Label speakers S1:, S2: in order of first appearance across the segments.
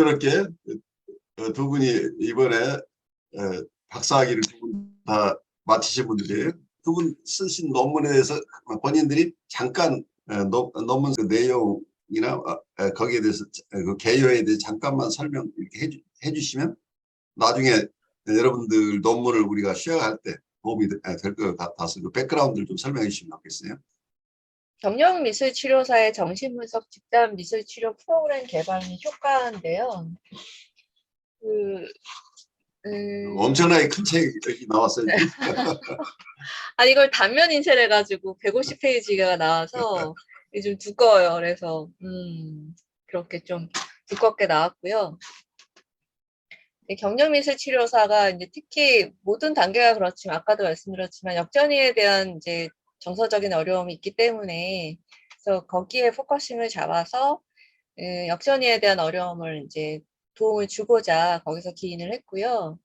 S1: 공교롭게 두 분이 이번에 박사학위를 두 분 다 마치신 분들이에요. 두 분 쓰신 논문에 대해서 본인들이 잠깐 논문 그 내용이나 거기에 대해서 그 개요에 대해 잠깐만 설명 이렇게 해주시면 나중에 여러분들 논문을 우리가 시작할 때 도움이 될 것 같아서 그 백그라운드를 좀 설명해 주시면 좋겠어요.
S2: 경력미술치료사의 정신분석 집단 미술치료 프로그램 개발 및 효과인데요.
S1: 엄청나게 큰 책이 나왔어요.
S2: 아니 이걸 단면 인쇄를 해가지고 150페이지가 나와서 좀 두꺼워요. 그래서 그렇게 좀 두껍게 나왔고요. 경력미술치료사가 이제 특히 모든 단계가 그렇지만 아까도 말씀드렸지만 역전이에 대한 이제 정서적인 어려움이 있기 때문에 그래서 거기에 포커싱을 잡아서 역전이에 대한 어려움을 이제 도움을 주고자 거기서 기인을 했고요.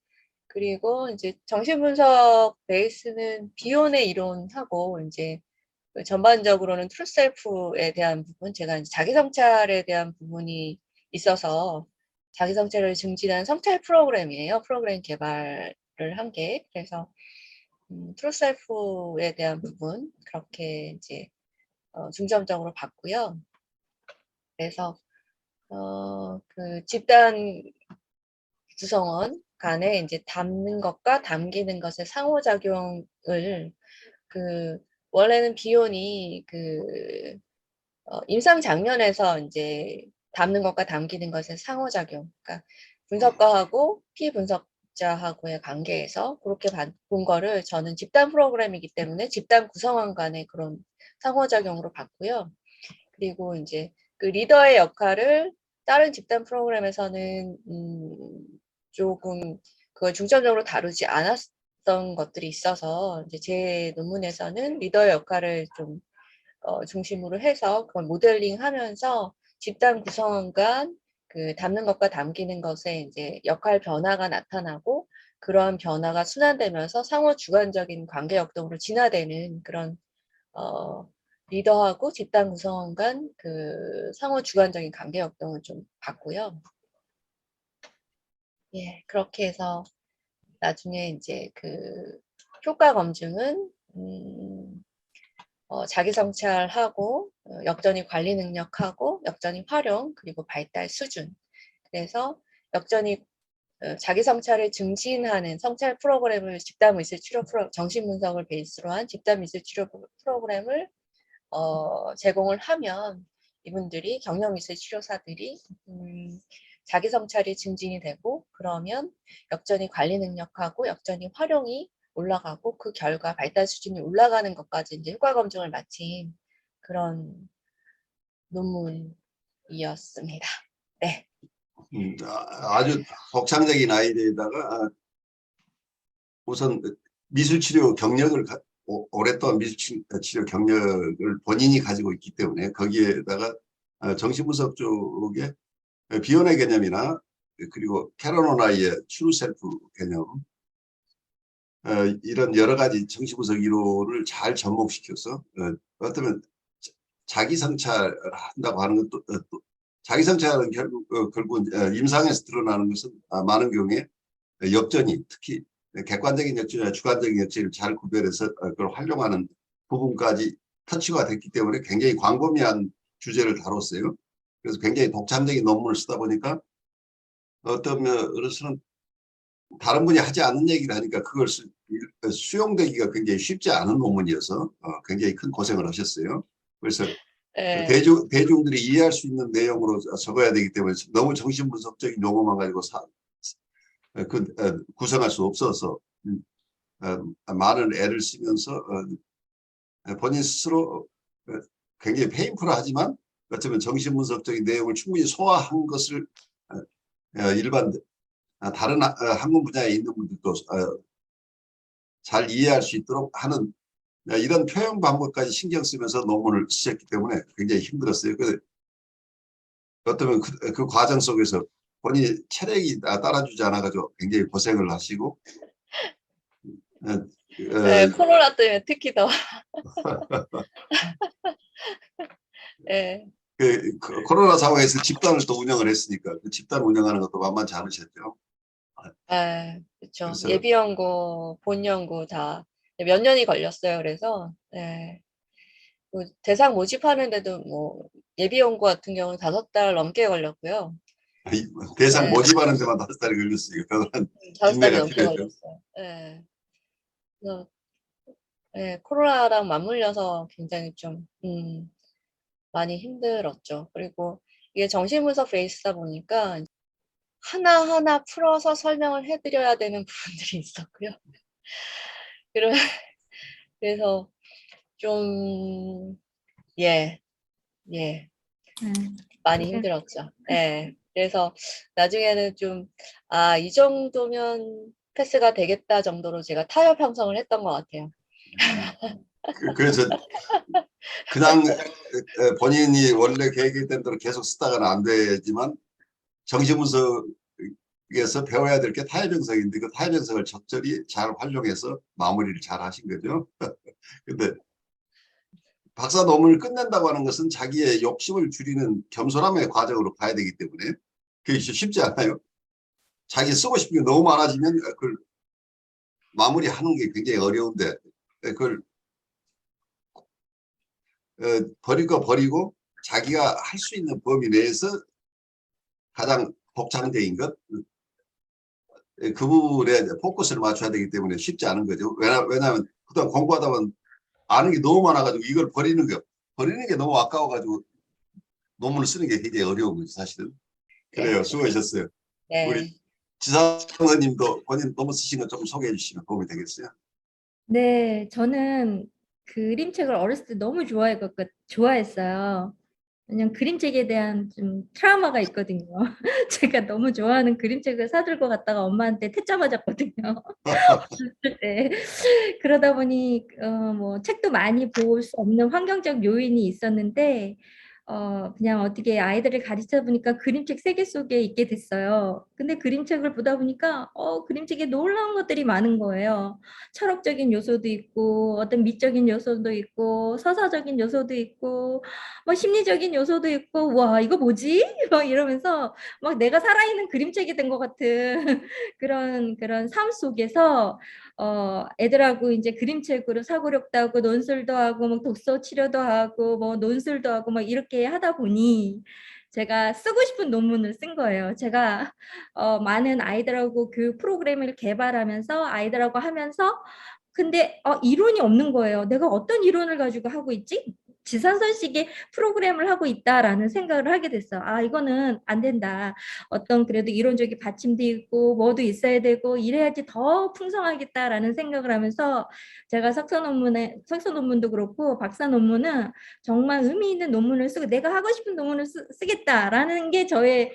S2: 그리고 이제 정신분석 베이스는 비혼의 이론하고 이제 전반적으로는 트루셀프에 대한 부분, 제가 이제 자기성찰에 대한 부분이 있어서 자기성찰을 증진한 성찰 프로그램이에요. 프로그램 개발을 한 게. 그래서 트루셀프에 대한 부분 그렇게 이제 중점적으로 봤고요. 그래서 그 집단 구성원 간에 이제 담는 것과 담기는 것의 상호작용을 원래는 비혼이 임상 장면에서 이제 담는 것과 담기는 것의 상호작용, 그러니까 분석가하고 피분석자하고의 관계에서 그렇게 본 거를 저는 집단 프로그램이기 때문에 집단 구성원 간의 그런 상호작용으로 봤고요. 그리고 이제 그 리더의 역할을 다른 집단 프로그램에서는 조금 그걸 중점적으로 다루지 않았던 것들이 있어서 이제 제 논문에서는 리더의 역할을 좀 중심으로 해서 그걸 모델링하면서 집단 구성원 간 그 담는 것과 담기는 것에 이제 역할 변화가 나타나고 그런 변화가 순환되면서 상호 주관적인 관계 역동으로 진화되는 그런 리더하고 집단 구성원 간 그 상호 주관적인 관계 역동을 좀 봤고요. 예, 그렇게 해서 나중에 이제 그 효과 검증은 자기 성찰하고 역전이 관리 능력하고 역전이 활용 그리고 발달 수준. 그래서 역전이 자기 성찰을 증진하는 성찰 프로그램을 집단 미술 치료 정신 분석을 베이스로 한 집단 미술 치료 프로그램을 제공을 하면 이분들이 경력 미술 치료사들이 자기 성찰이 증진이 되고 그러면 역전이 관리 능력하고 역전이 활용이 올라가고 그 결과 발달 수준이 올라가는 것까지 이제 효과 검증을 마친 그런 논문이었습니다. 네.
S1: 아주 독창적인 아이디어에다가 우선 미술치료 경력을 오랫동안 미술치료 경력을 본인이 가지고 있기 때문에 거기에다가 정신분석 쪽에 비혼의 개념이나 그리고 캐러노나의 트루셀프 개념 이런 여러 가지 정신분석 이론을 잘 접목시켜서 어쩌면 자기 성찰을 한다고 하는 것도 자기 성찰은 결국 임상에서 드러나는 것은 많은 경우에 역전이 특히 객관적인 역전이나 주관적인 역전을 잘 구별해서 그걸 활용하는 부분까지 터치가 됐기 때문에 굉장히 광범위한 주제를 다뤘어요. 그래서 굉장히 독창적인 논문을 쓰다 보니까 어떤 면으로서는 다른 분이 하지 않은 얘기를 하니까 그걸 수용되기가 굉장히 쉽지 않은 논문이어서 굉장히 큰 고생을 하셨어요. 그래서
S2: 네.
S1: 대중들이 이해할 수 있는 내용으로 적어야 되기 때문에 너무 정신분석적인 용어만 가지고 구성할 수 없어서 많은 애를 쓰면서 본인 스스로 굉장히 페인풀하지만 어쩌면 정신분석적인 내용을 충분히 소화한 것을 일반 다른 학문 분야에 있는 분들도 잘 이해할 수 있도록 하는 이런 표현 방법까지 신경 쓰면서 논문을 쓰셨기 때문에 굉장히 힘들었어요. 어쩌면 그 과정 속에서 본인이 체력이 따라주지 않아가지고 굉장히 고생을 하시고
S2: 네, 코로나 때문에 특히 더 네.
S1: 코로나 상황에서 집단을 또 운영을 했으니까 집단 운영하는 것도 만만치 않으셨죠.
S2: 그렇죠.
S1: 그래서
S2: 예비 연구, 본 연구 다 몇 년이 걸렸어요. 그래서 네. 그 대상 모집하는데도 뭐 예비 연구 같은 경우는 5달 넘게 걸렸고요.
S1: 이 대상
S2: 네.
S1: 모집하는 데만 5달이 걸렸으니까 그동안
S2: 5달이
S1: 인내가
S2: 넘게
S1: 필요해요.
S2: 걸렸어요. 네. 그래서 네, 코로나랑 맞물려서 굉장히 좀 많이 힘들었죠. 그리고 이게 정신분석 베이스다 보니까 하나하나 풀어서 설명을 해드려야 되는 부분들이 있었고요. 그래서 좀, 예, 예, 많이 힘들었죠. 예. 그래서 나중에는 좀, 이 정도면 패스가 되겠다 정도로 제가 타협 형성을 했던 것 같아요.
S1: 그래서 그냥 본인이 원래 계획된 대로 계속 쓰다가는 안 되지만 정신분석에서 배워야 될 게 타협형성인데 그 타협형성을 적절히 잘 활용해서 마무리를 잘 하신 거죠. 근데 박사 논문을 끝낸다고 하는 것은 자기의 욕심을 줄이는 겸손함의 과정으로 봐야 되기 때문에 그게 쉽지 않아요. 자기 쓰고 싶은 게 너무 많아지면 그걸 마무리하는 게 굉장히 어려운데 그걸 버릴 거 버리고 자기가 할 수 있는 범위 내에서 가장 복장적인 것, 그 부분에 포커스를 맞춰야 되기 때문에 쉽지 않은 거죠. 왜냐하면 그동안 공부하다 보면 아는 게 너무 많아가지고 이걸 버리는 게 너무 아까워가지고 논문을 쓰는 게 굉장히 어려운 거죠, 사실은. 그래요.
S2: 네.
S1: 수고하셨어요. 우리
S2: 네.
S1: 지상원님도 본인 논문 쓰신 거 좀 소개해 주시면 도움이 되겠어요.
S3: 네, 저는 그림책을 어렸을 때 너무 좋아했어요. 왜냐면 그림책에 대한 좀 트라우마가 있거든요. 제가 너무 좋아하는 그림책을 사들고 갔다가 엄마한테 퇴짜 맞았거든요. 어렸을 때. 그러다 보니 뭐 책도 많이 볼 수 없는 환경적 요인이 있었는데 그냥 어떻게 아이들을 가르치다 보니까 그림책 세계 속에 있게 됐어요. 근데 그림책을 보다 보니까 그림책에 놀라운 것들이 많은 거예요. 철학적인 요소도 있고 어떤 미적인 요소도 있고 서사적인 요소도 있고 뭐 심리적인 요소도 있고 와 이거 뭐지? 막 이러면서 막 내가 살아있는 그림책이 된 것 같은 그런 삶 속에서 애들하고 이제 그림책으로 사고력도 하고 논술도 하고 뭐 독서 치료도 하고 뭐 논술도 하고 막 이렇게 하다 보니 제가 쓰고 싶은 논문을 쓴 거예요. 제가 많은 아이들하고 교육 프로그램을 개발하면서 아이들하고 하면서 근데 이론이 없는 거예요. 내가 어떤 이론을 가지고 하고 있지? 지산선식의 프로그램을 하고 있다라는 생각을 하게 됐어. 이거는 안 된다. 어떤 그래도 이론적인 받침도 있고 뭐도 있어야 되고 이래야지 더 풍성하겠다라는 생각을 하면서 제가 석사 논문도 그렇고 박사 논문은 정말 의미 있는 논문을 쓰고 내가 하고 싶은 논문을 쓰겠다라는 게 저의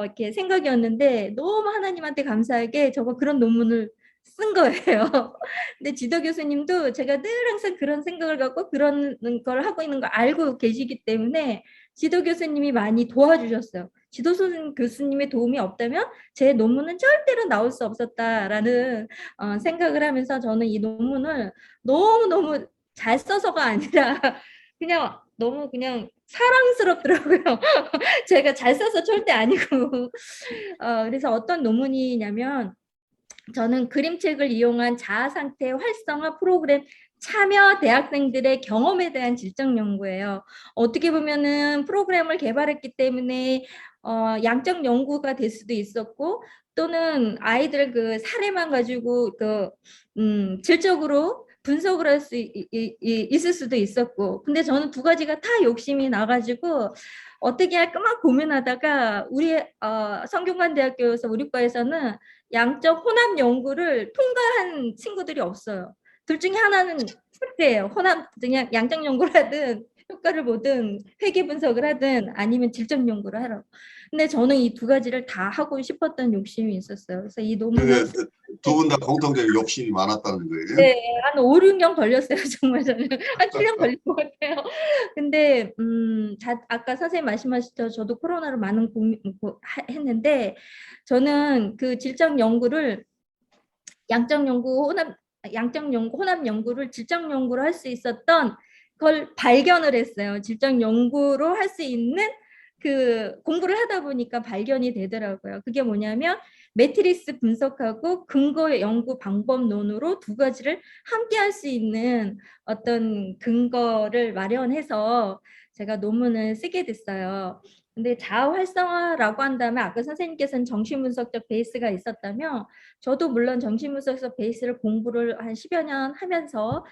S3: 이렇게 생각이었는데 너무 하나님한테 감사하게 저거 그런 논문을 쓴 거예요. 근데 지도 교수님도 제가 늘 항상 그런 생각을 갖고 그런 걸 하고 있는 걸 알고 계시기 때문에 지도 교수님이 많이 도와주셨어요. 지도 교수님의 도움이 없다면 제 논문은 절대로 나올 수 없었다라는 생각을 하면서 저는 이 논문을 너무너무 잘 써서가 아니라 그냥 너무 그냥 사랑스럽더라고요. 제가 잘 써서 절대 아니고 그래서 어떤 논문이냐면 저는 그림책을 이용한 자아 상태 활성화 프로그램 참여 대학생들의 경험에 대한 질적 연구예요. 어떻게 보면은 프로그램을 개발했기 때문에 양적 연구가 될 수도 있었고 또는 아이들 그 사례만 가지고 질적으로 분석을 할 수 있을 수도 있었고 근데 저는 두 가지가 다 욕심이 나가지고 어떻게 할까 막 고민하다가 우리 성균관대학교에서 우리 과에서는 양적 혼합 연구를 통과한 친구들이 없어요. 둘 중에 하나는 실패예요. 그냥 양적 연구를 하든 효과를 보든 회계 분석을 하든 아니면 질적 연구를 하라고. 근데 저는 이 두 가지를 다 하고 싶었던 욕심이 있었어요. 그래서 이 논문을
S1: 두 분 다 공통적인 욕심이 많았다는 거예요.
S3: 네, 한 5, 6년 걸렸어요. 정말 저는 한 7년 걸린 것 같아요. 근데 아까 선생님 말씀하셨죠. 저도 코로나로 많은 했는데 저는 그 질적 연구를 양적 연구 혼합 연구를 질적 연구로 할 수 있었던 걸 발견을 했어요. 질적 연구로 할 수 있는 그 공부를 하다 보니까 발견이 되더라고요. 그게 뭐냐면 매트리스 분석하고 근거 연구 방법론으로 두 가지를 함께 할 수 있는 어떤 근거를 마련해서 제가 논문을 쓰게 됐어요. 근데 자아 활성화라고 한다면 아까 선생님께서는 정신분석적 베이스가 있었다면 저도 물론 정신분석적 베이스를 공부를 한 10여 년 하면서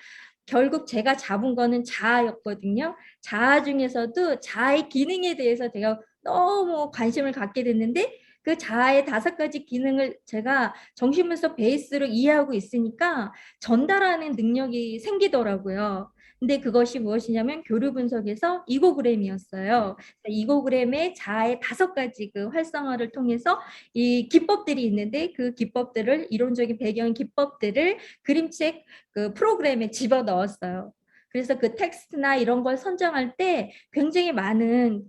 S3: 결국 제가 잡은 거는 자아였거든요. 자아 중에서도 자아의 기능에 대해서 제가 너무 관심을 갖게 됐는데 그 자아의 5가지 기능을 제가 정신분석 베이스로 이해하고 있으니까 전달하는 능력이 생기더라고요. 근데 그것이 무엇이냐면 교류 분석에서 이고그램이었어요. 이고그램의 자아의 5가지 그 활성화를 통해서 이 기법들이 있는데 그 기법들을 이론적인 배경 기법들을 그림책 그 프로그램에 집어 넣었어요. 그래서 그 텍스트나 이런 걸 선정할 때 굉장히 많은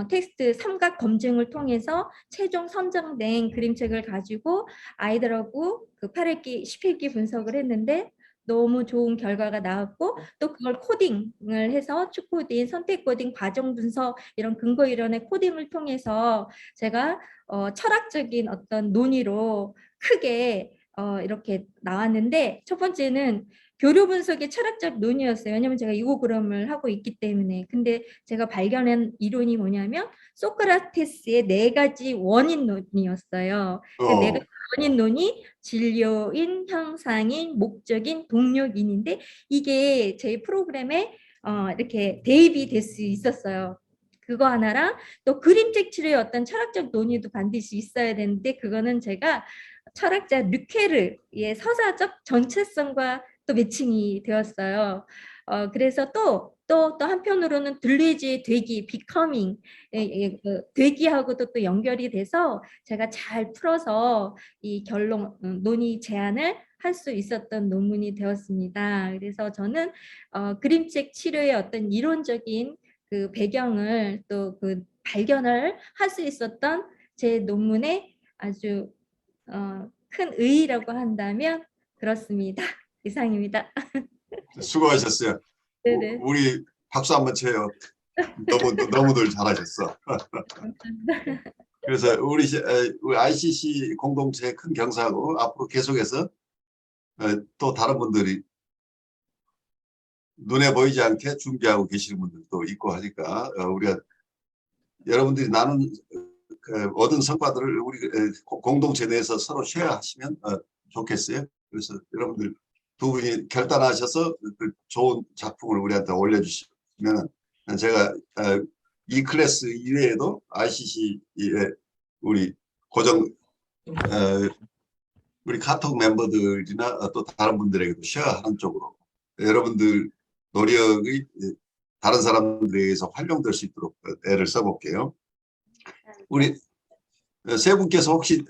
S3: 텍스트 삼각 검증을 통해서 최종 선정된 그림책을 가지고 아이들하고 그 8읽기, 10읽기 분석을 했는데 너무 좋은 결과가 나왔고 또 그걸 코딩을 해서 추코딩, 선택 코딩, 과정 분석 이런 근거 이론의 코딩을 통해서 제가 철학적인 어떤 논의로 크게 이렇게 나왔는데 첫 번째는 교류 분석의 철학적 논의였어요. 왜냐면 제가 이고그램을 하고 있기 때문에. 근데 제가 발견한 이론이 뭐냐면 소크라테스의 4가지 원인론이었어요. 그 4가지 원인론이 진료인, 형상인, 목적인, 동력인인데 이게 제 프로그램에 이렇게 대입이 될 수 있었어요. 그거 하나랑 또 그림책 치료의 어떤 철학적 논의도 반드시 있어야 되는데 그거는 제가 철학자 르케르의 서사적 전체성과 또 매칭이 되었어요. 그래서 또 한편으로는 들리지의 되기, becoming, 되기하고도 또 연결이 돼서 제가 잘 풀어서 이 결론, 논의 제안을 할 수 있었던 논문이 되었습니다. 그래서 저는 그림책 치료의 어떤 이론적인 그 배경을 또 그 발견을 할 수 있었던 제 논문의 아주 큰 의의라고 한다면 그렇습니다. 이상입니다.
S1: 수고하셨어요.
S3: 네네.
S1: 우리 박수 한번 쳐요. 너무들 잘하셨어. 그래서 우리 ICC 공동체 큰 경사하고 앞으로 계속해서 또 다른 분들이 눈에 보이지 않게 준비하고 계시는 분들도 있고 하니까 우리가 여러분들이 나눈 얻은 성과들을 우리 공동체 내에서 서로 쉐어하시면 좋겠어요. 그래서 여러분들 두 분이 결단하셔서 그 좋은 작품을 우리한테 올려주시면 제가 이 클래스 이외에도 ICC의 우리 고정 우리 카톡 멤버들이나 또 다른 분들에게도 쉐어하는 쪽으로 여러분들 노력이 다른 사람들에 의해서 활용될 수 있도록 애를 써볼게요. 우리 세 분께서 혹시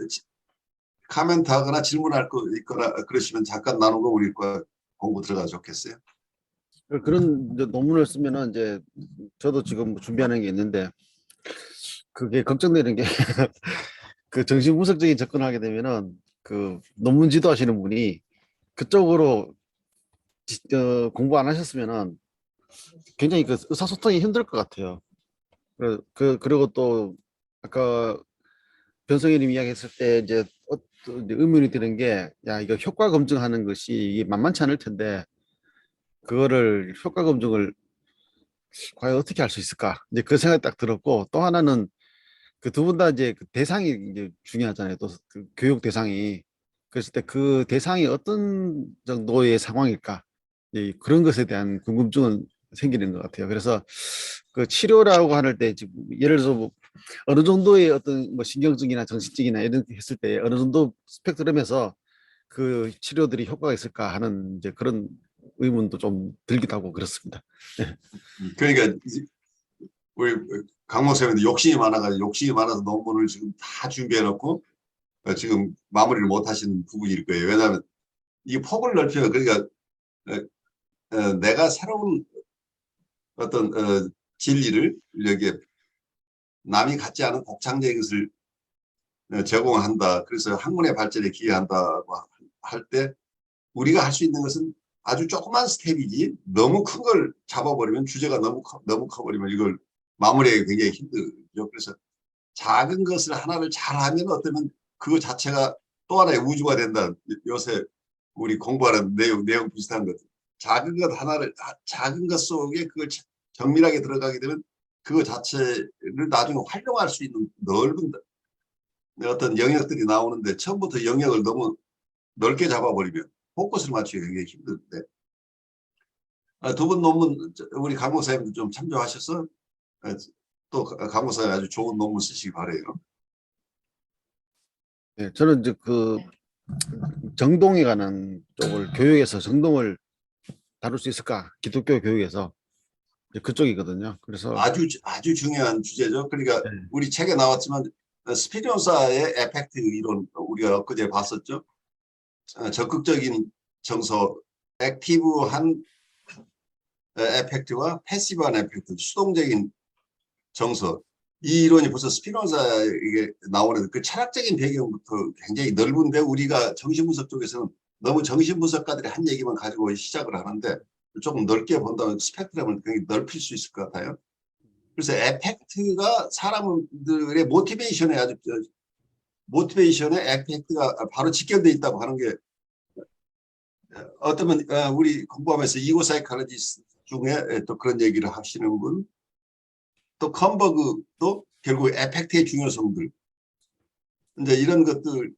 S1: 코멘트 하거나 질문할 거 있거나 그러시면 잠깐 나누고 우리 공부 들어가 좋겠어요.
S4: 그런 이제 논문을 쓰면은 이제 저도 지금 준비하는 게 있는데 그게 걱정되는 게 그 정신분석적인 접근을 하게 되면은 그 논문 지도하시는 분이 그쪽으로 공부 안 하셨으면은 굉장히 그 의사소통이 힘들 것 같아요. 그리고 또 아까 변성희님 이야기했을 때 이제 의문이 드는 게 야 이거 효과 검증하는 것이 이게 만만치 않을 텐데 그거를 효과 검증을 과연 어떻게 할 수 있을까 이제 그 생각이 딱 들었고 또 하나는 그 두 분 다 이제 그 대상이 이제 중요하잖아요. 또 그 교육 대상이 그랬을 때 그 대상이 어떤 정도의 상황일까 그런 것에 대한 궁금증은 생기는 것 같아요. 그래서 그 치료라고 할 때 지금 예를 들어서 뭐 어느 정도의 어떤 뭐 신경증이나 정신증이나 이런 했을 때 어느 정도 스펙트럼에서 그 치료들이 효과가 있을까 하는 이제 그런 의문도 좀 들기도 하고 그렇습니다.
S1: 그러니까 우리 강 목사님도 욕심이 많아서 논문을 지금 다 준비해놓고 지금 마무리를 못 하시는 부분일 거예요. 왜냐하면 이 폭을 넓혀요. 그러니까 내가 새로운 어떤 진리를 여기에 남이 갖지 않은 곡창적인 것을 제공한다. 그래서 학문의 발전에 기여한다고 할 때 우리가 할 수 있는 것은 아주 조그만 스텝이지 너무 큰 걸 잡아버리면 주제가 너무 커버리면 이걸 마무리하기 굉장히 힘들죠. 그래서 작은 것을 하나를 잘하면 어쩌면 그거 자체가 또 하나의 우주가 된다. 요새 우리 공부하는 내용 비슷한 것. 작은 것 하나를 작은 것 속에 그걸 정밀하게 들어가게 되면 그거 자체를 나중에 활용할 수 있는 넓은 어떤 영역들이 나오는데 처음부터 영역을 너무 넓게 잡아버리면 포커스를 맞추기 굉장히 힘든데 두 분 논문 우리 강 목사님도 좀 참조하셔서 또 강 목사님 아주 좋은 논문 쓰시기 바래요.
S4: 네, 저는 이제 그 정동에 관한 쪽을 교육에서 정동을 다룰 수 있을까? 기독교 교육에서 이제 그쪽이거든요. 그래서
S1: 아주 중요한 주제죠. 그러니까
S4: 네.
S1: 우리 책에 나왔지만 스피노자의 에펙트 이론 우리가 엊그제 봤었죠. 적극적인 정서, 액티브한 에펙트와 패시브한 에펙트, 수동적인 정서. 이 이론이 벌써 스피노자에게 나오는 그 철학적인 배경부터 굉장히 넓은데 우리가 정신분석 쪽에서는 너무 정신분석가들이 한 얘기만 가지고 시작을 하는데 조금 넓게 본다면 스펙트럼을 굉장히 넓힐 수 있을 것 같아요. 그래서 에펙트가 사람들의 모티베이션에 아주 모티베이션에 에펙트가 바로 직결되어 있다고 하는 게 어쩌면 우리 공부하면서 이고 사이콜로지스트 중에 또 그런 얘기를 하시는 분, 또 컴버그도 결국 에펙트의 중요성들, 이제 이런 것들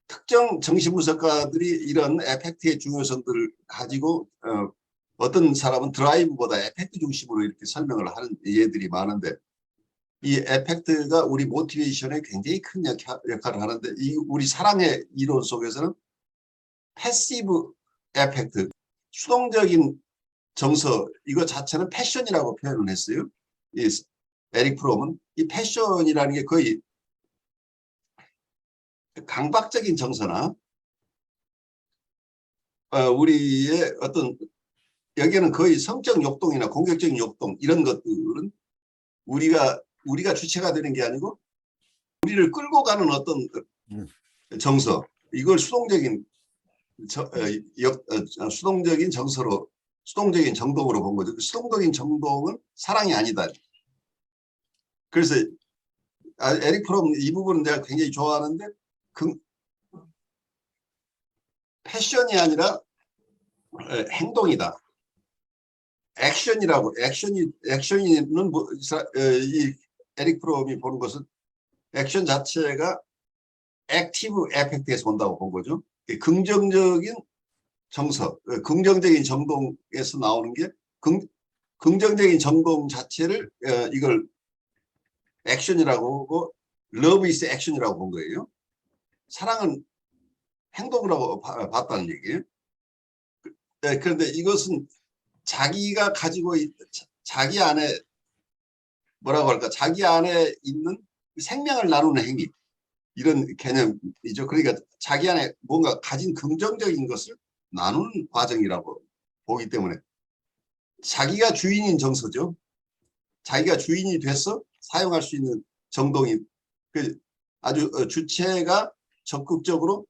S1: 특정 정신분석가들이 이런 에펙트의 중요성들을 가지고 어떤 사람은 드라이브보다 에펙트 중심으로 이렇게 설명을 하는 예들이 많은데 이 에펙트가 우리 모티베이션에 굉장히 큰 역할을 하는데 이 우리 사랑의 이론 속에서는 패시브 에펙트, 수동적인 정서 이거 자체는 패션이라고 표현을 했어요. 이 에릭 프롬은 이 패션이라는 게 거의 강박적인 정서나 우리의 어떤 여기에는 거의 성적 욕동이나 공격적인 욕동 이런 것들은 우리가 주체가 되는 게 아니고 우리를 끌고 가는 어떤 정서 이걸 수동적인 수동적인 정서로 수동적인 정동으로 본 거죠. 수동적인 정동은 사랑이 아니다. 그래서 에릭 프롬 이 부분은 내가 굉장히 좋아하는데 그 패션이 아니라 행동이다. 액션은 뭐, 이 에릭 프롬이 보는 것은 액션 자체가 액티브 에펙트에서 온다고 본 거죠. 긍정적인 정서, 긍정적인 정동에서 나오는 게 긍정적인 정동 자체를 이걸 액션이라고 하고 love is action이라고 본 거예요. 사랑은 행동이라고 봤다는 얘기예요. 그런데 이것은 자기가 가지고 자기 안에 뭐라고 할까 자기 안에 있는 생명을 나누는 행위 이런 개념이죠. 그러니까 자기 안에 뭔가 가진 긍정적인 것을 나누는 과정이라고 보기 때문에 자기가 주인인 정서죠. 자기가 주인이 돼서 사용할 수 있는 정동이 아주 주체가 적극적으로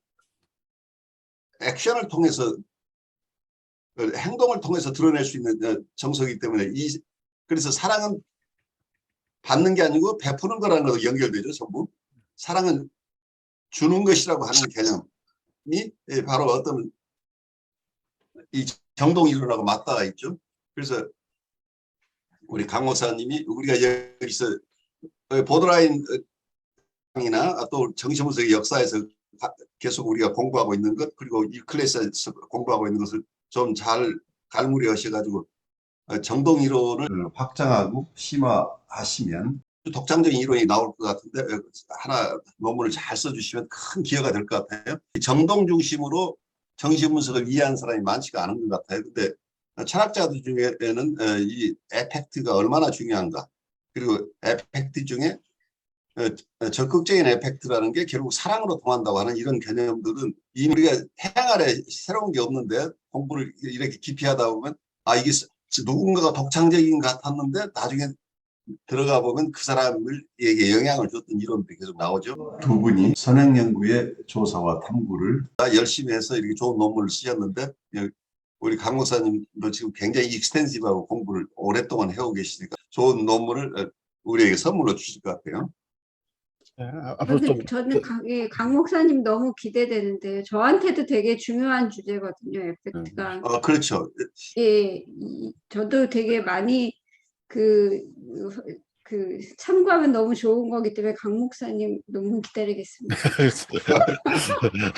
S1: 액션을 통해서 행동을 통해서 드러낼 수 있는 정서이기 때문에 그래서 사랑은 받는 게 아니고 베푸는 거라는 것도 연결되죠. 전부 사랑은 주는 것이라고 하는 개념이 바로 어떤 이 정동 이론하고 맞닿아 있죠. 그래서 우리 강 목사님이 우리가 여기서 보드라인이나 또 정신분석의 역사에서 계속 우리가 공부하고 있는 것 그리고 이 클래스에서 공부하고 있는 것을 좀 잘 갈무리 하셔가지고 정동 이론을 확장하고 심화하시면 독창적인 이론이 나올 것 같은데 하나 논문을 잘 써주시면 큰 기여가 될 것 같아요. 정동 중심으로 정신분석을 이해하는 사람이 많지가 않은 것 같아요. 근데 철학자들 중에는 이 에펙트가 얼마나 중요한가 그리고 에펙트 중에 적극적인 에펙트라는 게 결국 사랑으로 통한다고 하는 이런 개념들은 이미 우리가 태양 아래 새로운 게 없는데 공부를 이렇게 깊이 하다 보면 이게 누군가가 독창적인 것 같았는데 나중에 들어가 보면 그 사람에게 영향을 줬던 이론들이 계속 나오죠. 두 분이 선행 연구의 조사와 탐구를 열심히 해서 이렇게 좋은 논문을 쓰셨는데 우리 강 목사님도 지금 굉장히 익스텐시브하고 공부를 오랫동안 해오고 계시니까 좋은 논문을 우리에게 선물로 주실 것 같아요.
S4: 예, 앞으로 좀
S5: 저는 강 목사님 너무 기대되는데요. 저한테도 되게 중요한 주제거든요. 에펙트가.
S1: 그렇죠.
S5: 예, 저도 되게 많이 그, 참고하면 너무 좋은 거기 때문에 강 목사님 너무 기다리겠습니다.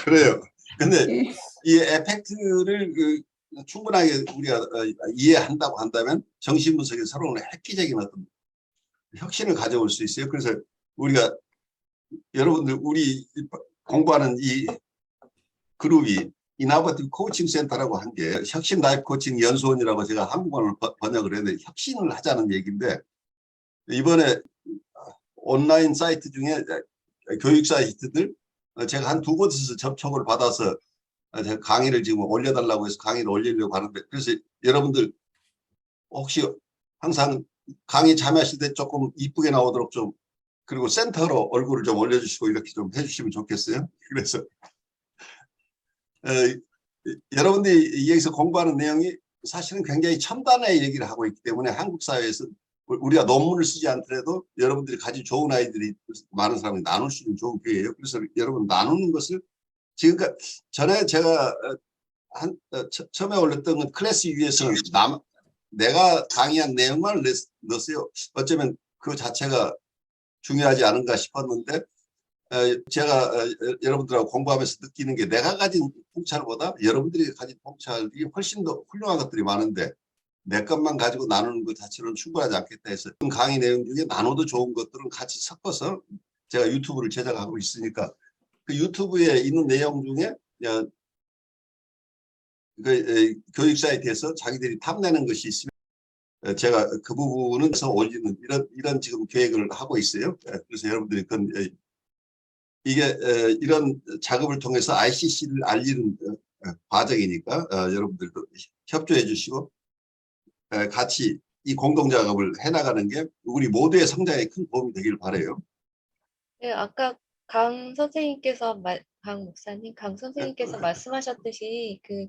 S1: 그래요. 근데
S5: 예.
S1: 이 에펙트를 충분하게 우리가 이해한다고 한다면 정신분석의 새로운 획기적인 어떤 혁신을 가져올 수 있어요. 그래서 우리가 여러분들 우리 공부하는 이 그룹이 이나버티브 코칭 센터라고 한 게 혁신 라이프 코칭 연수원이라고 제가 한국어로 번역을 했는데 혁신을 하자는 얘기인데 이번에 온라인 사이트 중에 교육 사이트들 제가 한 2곳에서 접촉을 받아서 제가 강의를 지금 올려달라고 해서 강의를 올리려고 하는데 그래서 여러분들 혹시 항상 강의 참여하실 때 조금 이쁘게 나오도록 좀 그리고 센터로 얼굴을 좀 올려주시고 이렇게 좀 해주시면 좋겠어요. 그래서 여러분들이 여기서 공부하는 내용이 사실은 굉장히 첨단의 얘기를 하고 있기 때문에 한국 사회에서 우리가 논문을 쓰지 않더라도 여러분들이 가진 좋은 아이들이 많은 사람이 나눌 수 있는 좋은 기회예요. 그래서 여러분 나누는 것을 지금까지 전에 제가 처음에 올렸던 건 클래스 위에서는 내가 강의한 내용만 넣었어요. 어쩌면 그 자체가 중요하지 않은가 싶었는데 제가 여러분들하고 공부하면서 느끼는 게 내가 가진 통찰보다 여러분들이 가진 통찰이 훨씬 더 훌륭한 것들이 많은데 내 것만 가지고 나누는 것 자체로는 충분하지 않겠다 해서 강의 내용 중에 나눠도 좋은 것들은 같이 섞어서 제가 유튜브를 제작하고 있으니까 그 유튜브에 있는 내용 중에 교육 사이트에서 자기들이 탐내는 것이 있으면 제가 그 부분은 올리는 이런 지금 계획을 하고 있어요. 그래서 여러분들이 이게 이런 작업을 통해서 ICC를 알리는 과정이니까 여러분들도 협조해 주시고 같이 이 공동 작업을 해나가는 게 우리 모두의 성장에 큰 도움이 되길 바라요.
S2: 네, 아까 강 선생님께서 말씀하셨듯이 그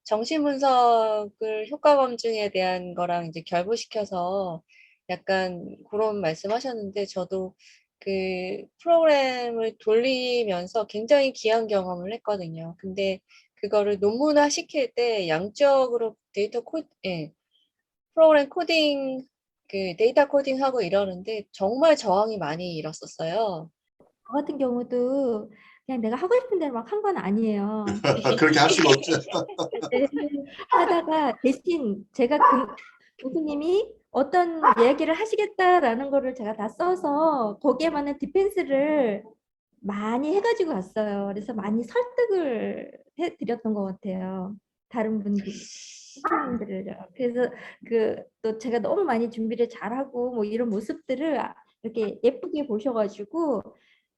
S2: 정신분석을 효과 검증에 대한 거랑 이제 결부시켜서 약간 그런 말씀하셨는데 저도 그 프로그램을 돌리면서 굉장히 귀한 경험을 했거든요. 근데 그거를 논문화 시킬 때 양적으로 프로그램 코딩 그 데이터 코딩하고 이러는데 정말 저항이 많이 일었었어요.
S3: 저 같은 경우도 그냥 내가 하고 싶은 대로 막 한 건 아니에요.
S1: 그렇게 할 수가 없죠.
S3: 네, 하다가 대신 제가 교수님이 어떤 이야기를 하시겠다라는 거를 제가 다 써서 거기에 맞는 디펜스를 많이 해가지고 왔어요. 그래서 많이 설득을 해드렸던 것 같아요. 다른 분들, 선생님들을. 그래서 또 제가 너무 많이 준비를 잘하고 뭐 이런 모습들을 이렇게 예쁘게 보셔가지고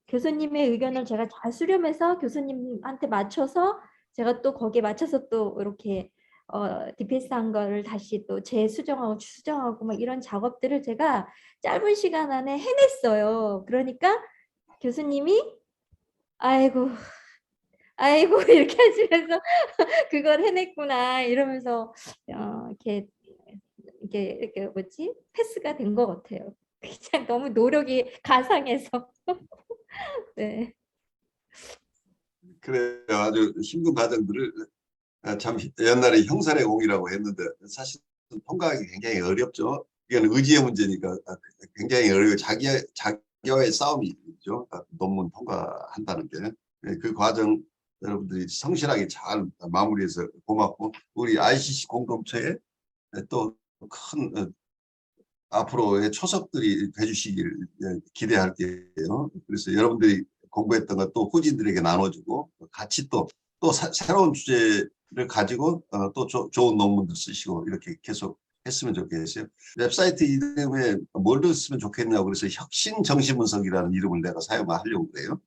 S3: 교수님의 의견을 제가 잘 수렴해서 교수님한테 맞춰서 제가 또 거기에 맞춰서 또 이렇게 디펜스한 거를 다시 또 재수정하고 수정하고 막 이런 작업들을 제가 짧은 시간 안에 해냈어요. 그러니까 교수님이 아이고 이렇게 하시면서 그걸 해냈구나 이러면서 이렇게 뭐지 패스가 된 것 같아요. 그냥 너무 노력이 가상해서. 네.
S1: 그래요. 아주 힘든 과정들을 참 옛날에 형살의 공이라고 했는데 사실 통과하기 굉장히 어렵죠. 이건 의지의 문제니까 굉장히 어려워요. 자기와의 싸움이죠. 논문 통과한다는 게. 그 과정 여러분들이 성실하게 잘 마무리해서 고맙고 우리 ICC 공동체에 또 큰 앞으로의 초석들이 돼주시길 기대할게요. 그래서 여러분들이 공부했던 것 또 후진들에게 나눠주고 같이 또 새로운 주제를 가지고 또 좋은 논문도 쓰시고 이렇게 계속 했으면 좋겠어요. 웹사이트 이름에 뭘 넣었으면 좋겠냐고 그래서 혁신 정신분석이라는 이름을 내가 사용하려고 그래요.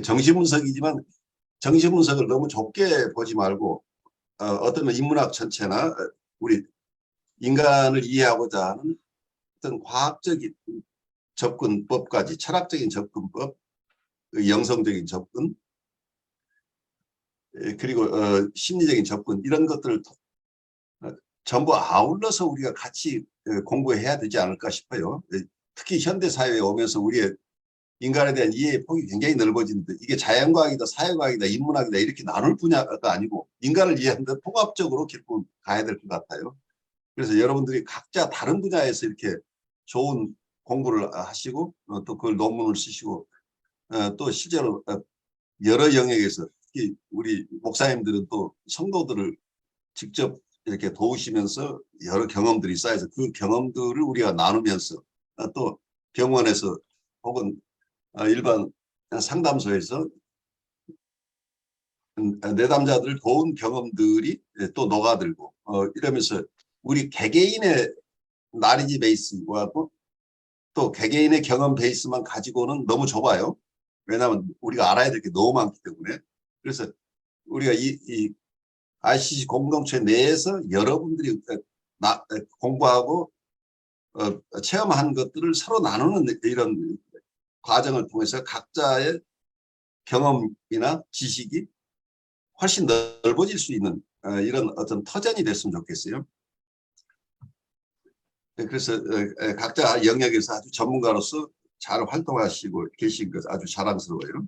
S1: 정신분석이지만 정신분석을 너무 좁게 보지 말고 어떤 인문학 전체나 우리 인간을 이해하고자 하는 어떤 과학적인 접근법까지 철학적인 접근법, 영성적인 접근, 그리고 심리적인 접근 이런 것들을 전부 아울러서 우리가 같이 공부해야 되지 않을까 싶어요. 특히 현대 사회에 오면서 우리의 인간에 대한 이해의 폭이 굉장히 넓어지는데 이게 자연과학이다, 사회과학이다, 인문학이다 이렇게 나눌 분야가 아니고 인간을 이해하는데 통합적으로 결국 가야 될 것 같아요. 그래서 여러분들이 각자 다른 분야에서 이렇게 좋은 공부를 하시고 또 그걸 논문을 쓰시고 또 실제로 여러 영역에서 특히 우리 목사님들은 또 성도들을 직접 이렇게 도우시면서 여러 경험들이 쌓여서 그 경험들을 우리가 나누면서 또 병원에서 혹은 일반 상담소에서 내담자들을 도운 경험들이 또 녹아들고 이러면서 우리 개개인의 나리지 베이스와 또 개개인의 경험 베이스만 가지고는 너무 좁아요. 왜냐하면 우리가 알아야 될 게 너무 많기 때문에. 그래서 우리가 이 ICC 공동체 내에서 여러분들이 공부하고 체험한 것들을 서로 나누는 이런 과정을 통해서 각자의 경험이나 지식이 훨씬 넓어질 수 있는 이런 어떤 터전이 됐으면 좋겠어요. 그래서 각자 영역에서 아주 전문가로서 잘 활동하시고 계신 것 아주 자랑스러워요.